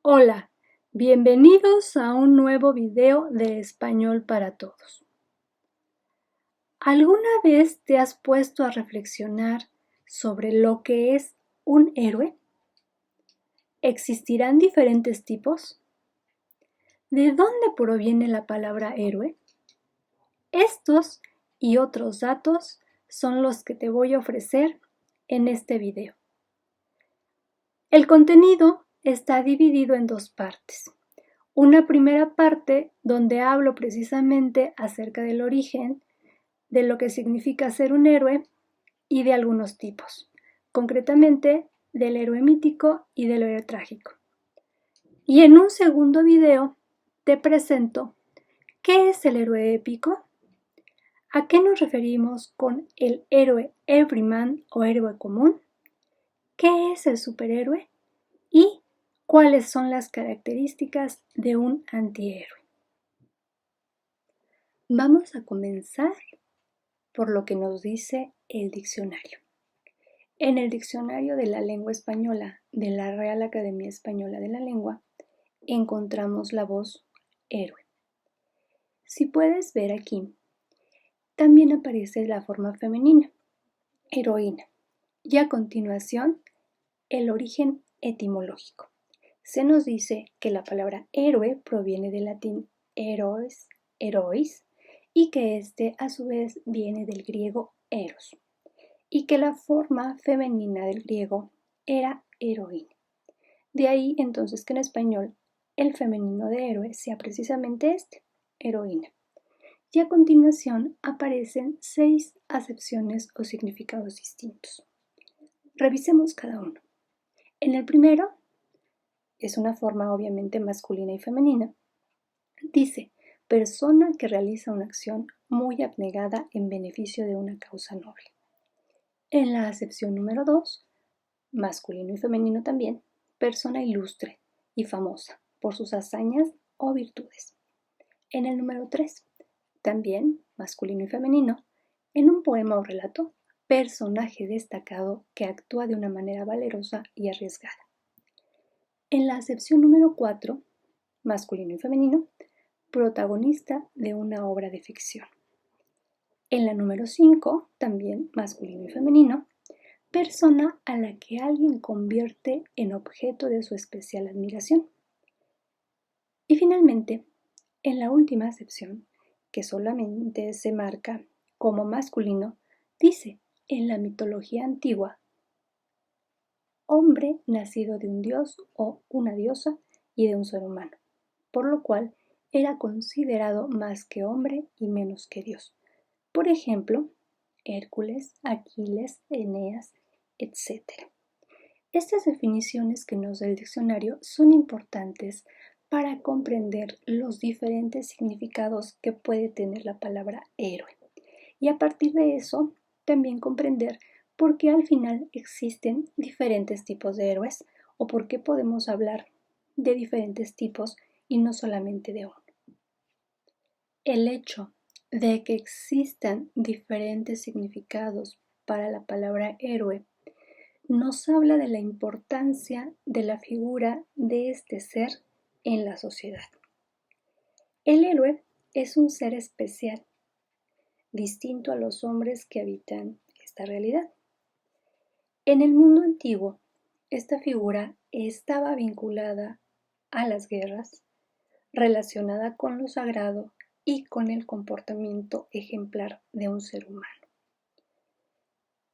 Hola, bienvenidos a un nuevo video de Español para Todos. ¿Alguna vez te has puesto a reflexionar sobre lo que es un héroe? ¿Existirán diferentes tipos? ¿De dónde proviene la palabra héroe? Estos y otros datos son los que te voy a ofrecer en este video. El contenido está dividido en dos partes. Una primera parte donde hablo precisamente acerca del origen, de lo que significa ser un héroe y de algunos tipos, concretamente del héroe mítico y del héroe trágico. Y en un segundo video te presento ¿qué es el héroe épico? ¿A qué nos referimos con el héroe everyman o héroe común? ¿Qué es el superhéroe? ¿Y cuáles son las características de un antihéroe? Vamos a comenzar por lo que nos dice el diccionario. En el diccionario de la lengua española de la Real Academia Española de la Lengua encontramos la voz héroe. Si puedes ver aquí, también aparece la forma femenina, heroína, y a continuación el origen etimológico. Se nos dice que la palabra héroe proviene del latín heroes, herois, y que este a su vez viene del griego eros, y que la forma femenina del griego era heroína. De ahí entonces que en español el femenino de héroe sea precisamente este, heroína. Y a continuación aparecen 6 acepciones o significados distintos. Revisemos cada uno. En el primero, es una forma obviamente masculina y femenina. Dice, persona que realiza una acción muy abnegada en beneficio de una causa noble. En la acepción número 2, masculino y femenino también, persona ilustre y famosa por sus hazañas o virtudes. En el número 3, también masculino y femenino, en un poema o relato, personaje destacado que actúa de una manera valerosa y arriesgada. En la acepción número 4, masculino y femenino, protagonista de una obra de ficción. En la número 5, también masculino y femenino, persona a la que alguien convierte en objeto de su especial admiración. Y finalmente, en la última acepción, que solamente se marca como masculino, dice, en la mitología antigua, hombre nacido de un dios o una diosa y de un ser humano, por lo cual era considerado más que hombre y menos que Dios. Por ejemplo, Hércules, Aquiles, Eneas, etc. Estas definiciones que nos da el diccionario son importantes para comprender los diferentes significados que puede tener la palabra héroe. Y a partir de eso, también comprender por qué al final existen diferentes tipos de héroes o por qué podemos hablar de diferentes tipos y no solamente de uno. El hecho de que existan diferentes significados para la palabra héroe nos habla de la importancia de la figura de este ser en la sociedad. El héroe es un ser especial, distinto a los hombres que habitan esta realidad. En el mundo antiguo, esta figura estaba vinculada a las guerras, relacionada con lo sagrado y con el comportamiento ejemplar de un ser humano.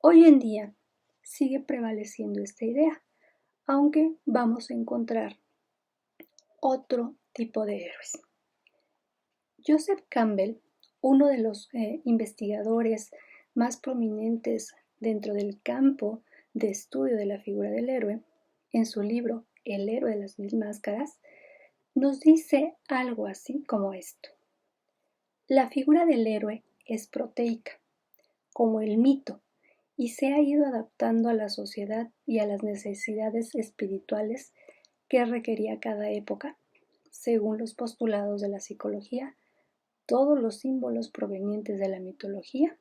Hoy en día sigue prevaleciendo esta idea, aunque vamos a encontrar otro tipo de héroes. Joseph Campbell, uno de los investigadores más prominentes dentro del campo de estudio de la figura del héroe, en su libro El héroe de las mil máscaras, nos dice algo así como esto. La figura del héroe es proteica, como el mito, y se ha ido adaptando a la sociedad y a las necesidades espirituales que requería cada época. Según los postulados de la psicología, todos los símbolos provenientes de la mitología,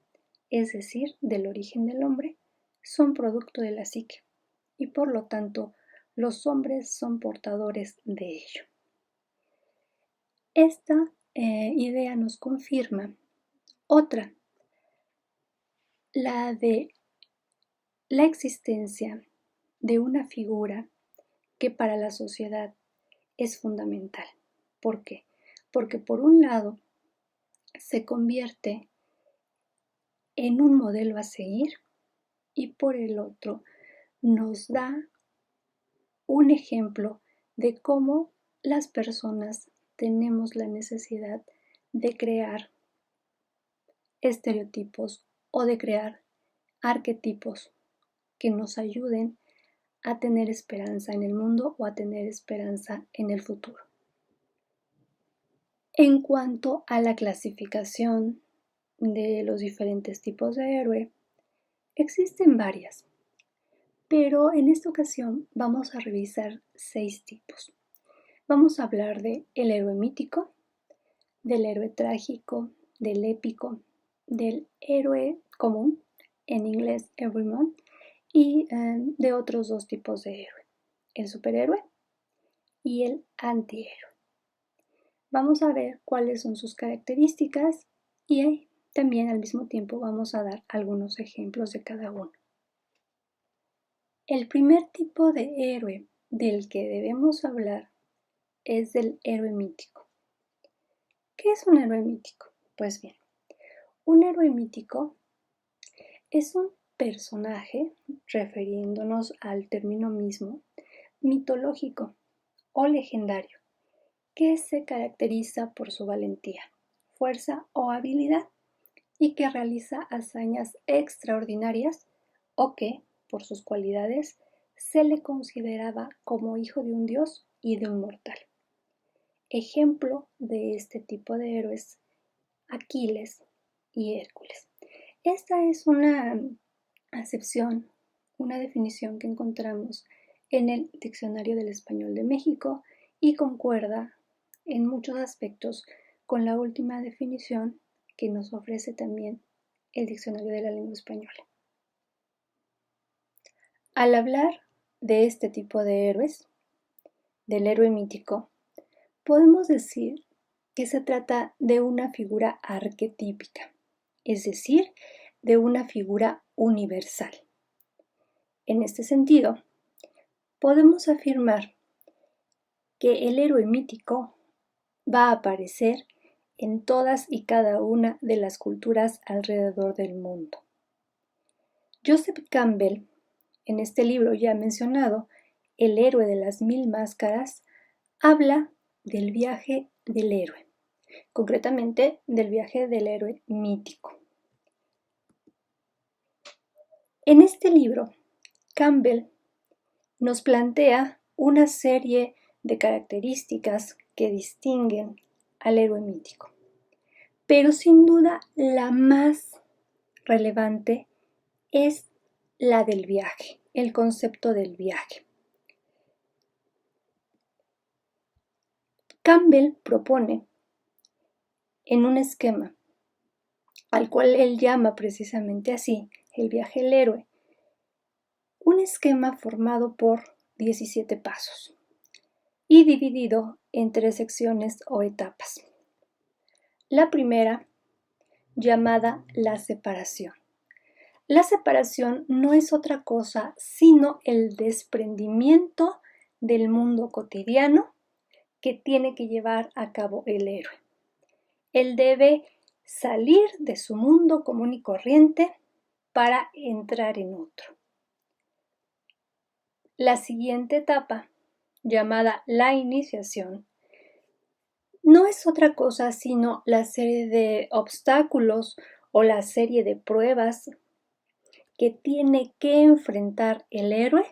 es decir, del origen del hombre, son producto de la psique y por lo tanto los hombres son portadores de ello. Esta idea nos confirma otra, la de la existencia de una figura que para la sociedad es fundamental. ¿Por qué? Porque por un lado se convierte en un modelo a seguir y por el otro nos da un ejemplo de cómo las personas tenemos la necesidad de crear estereotipos o de crear arquetipos que nos ayuden a tener esperanza en el mundo o a tener esperanza en el futuro. En cuanto a la clasificación de los diferentes tipos de héroe, existen varias, pero en esta ocasión vamos a revisar 6 tipos. Vamos a hablar del héroe mítico, del héroe trágico, del épico, del héroe común, en inglés everyman, y de otros 2 tipos de héroe, el superhéroe y el antihéroe. Vamos a ver cuáles son sus características y también al mismo tiempo vamos a dar algunos ejemplos de cada uno. El primer tipo de héroe del que debemos hablar es del héroe mítico. ¿Qué es un héroe mítico? Pues bien, un héroe mítico es un personaje, refiriéndonos al término mismo, mitológico o legendario, que se caracteriza por su valentía, fuerza o habilidad y que realiza hazañas extraordinarias o que, por sus cualidades, se le consideraba como hijo de un dios y de un mortal. Ejemplo de este tipo de héroes, Aquiles y Hércules. Esta es una acepción, una definición que encontramos en el Diccionario del Español de México y concuerda en muchos aspectos con la última definición que nos ofrece también el Diccionario de la Lengua Española. Al hablar de este tipo de héroes, del héroe mítico, podemos decir que se trata de una figura arquetípica, es decir, de una figura universal. En este sentido, podemos afirmar que el héroe mítico va a aparecer en todas y cada una de las culturas alrededor del mundo. Joseph Campbell, en este libro ya mencionado, El héroe de las 1000 máscaras, habla del viaje del héroe, concretamente del viaje del héroe mítico. En este libro, Campbell nos plantea una serie de características que distinguen al héroe mítico, pero sin duda la más relevante es la del viaje, el concepto del viaje. Campbell propone en un esquema al cual él llama precisamente así, el viaje del héroe, un esquema formado por 17 pasos y dividido en 3 secciones o etapas. La primera, llamada la separación. La separación no es otra cosa sino el desprendimiento del mundo cotidiano que tiene que llevar a cabo el héroe. Él debe salir de su mundo común y corriente para entrar en otro. La siguiente etapa, llamada la iniciación, no es otra cosa sino la serie de obstáculos o la serie de pruebas que tiene que enfrentar el héroe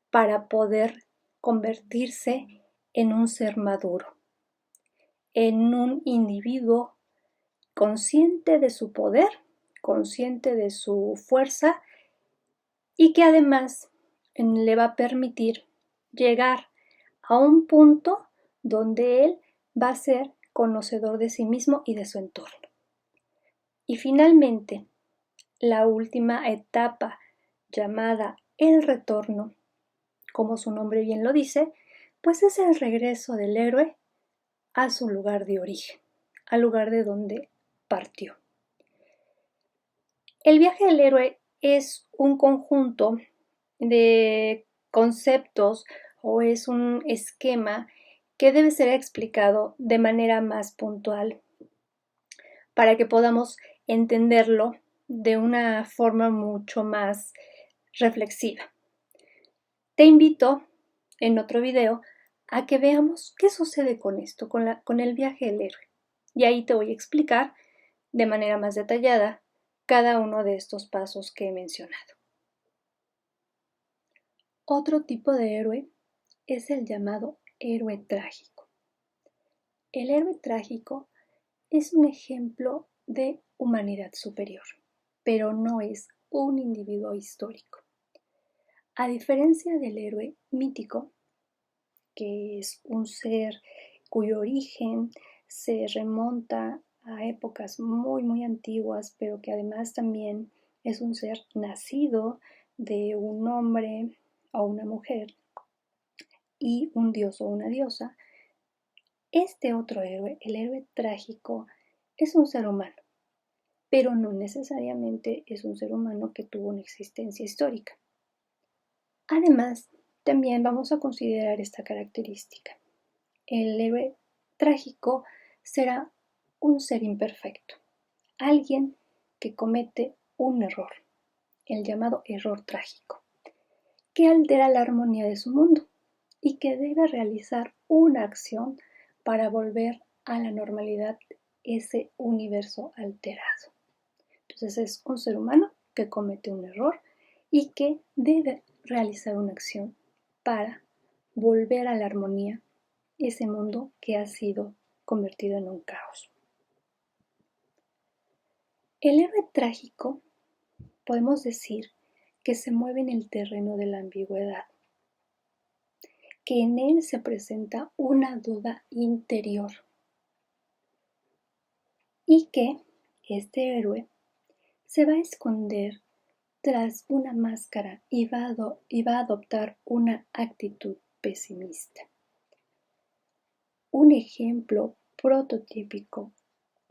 para poder convertirse en un ser maduro, en un individuo consciente de su poder, consciente de su fuerza y que además le va a permitir llegar a un punto donde él va a ser conocedor de sí mismo y de su entorno. Y finalmente, la última etapa, llamada el retorno, como su nombre bien lo dice, pues es el regreso del héroe a su lugar de origen, al lugar de donde partió. El viaje del héroe es un conjunto de conceptos o es un esquema que debe ser explicado de manera más puntual para que podamos entenderlo de una forma mucho más reflexiva. Te invito en otro video a que veamos qué sucede con esto, con el viaje del héroe. Y ahí te voy a explicar de manera más detallada cada uno de estos pasos que he mencionado. Otro tipo de héroe es el llamado héroe trágico. El héroe trágico es un ejemplo de humanidad superior, pero no es un individuo histórico. A diferencia del héroe mítico, que es un ser cuyo origen se remonta a épocas muy antiguas, pero que además también es un ser nacido de un hombre o una mujer y un dios o una diosa, este otro héroe, el héroe trágico, es un ser humano, pero no necesariamente es un ser humano que tuvo una existencia histórica. Además, también vamos a considerar esta característica. El héroe trágico será un ser imperfecto, alguien que comete un error, el llamado error trágico, que altera la armonía de su mundo y que debe realizar una acción para volver a la normalidad ese universo alterado. Entonces es un ser humano que comete un error y que debe realizar una acción para volver a la armonía ese mundo que ha sido convertido en un caos. El héroe trágico podemos decir que se mueve en el terreno de la ambigüedad, que en él se presenta una duda interior y que este héroe se va a esconder tras una máscara y va a adoptar una actitud pesimista. Un ejemplo prototípico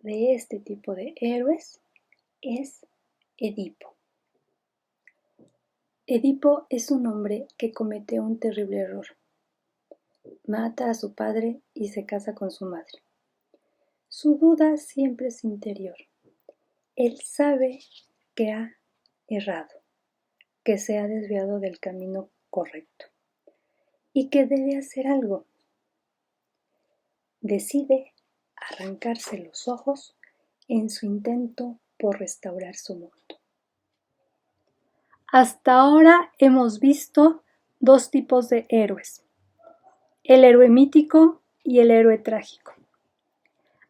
de este tipo de héroes es Edipo. Edipo es un hombre que comete un terrible error. Mata a su padre y se casa con su madre. Su duda siempre es interior. Él sabe que ha errado, que se ha desviado del camino correcto y que debe hacer algo. Decide arrancarse los ojos en su intento por restaurar su mundo. Hasta ahora hemos visto dos tipos de héroes, el héroe mítico y el héroe trágico.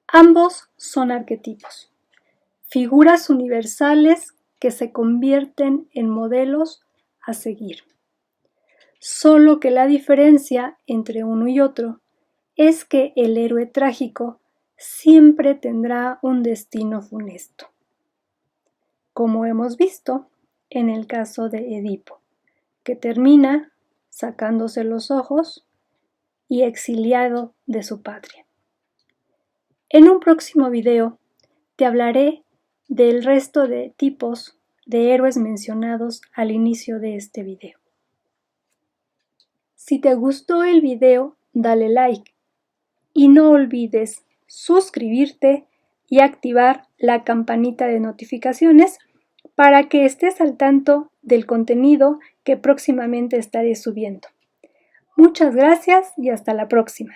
Ambos son arquetipos, figuras universales que se convierten en modelos a seguir. Solo que la diferencia entre uno y otro es que el héroe trágico siempre tendrá un destino funesto, como hemos visto en el caso de Edipo, que termina sacándose los ojos y exiliado de su patria. En un próximo video te hablaré del resto de tipos de héroes mencionados al inicio de este video. Si te gustó el video, dale like y no olvides suscribirte y activar la campanita de notificaciones para que estés al tanto del contenido que próximamente estaré subiendo. Muchas gracias y hasta la próxima.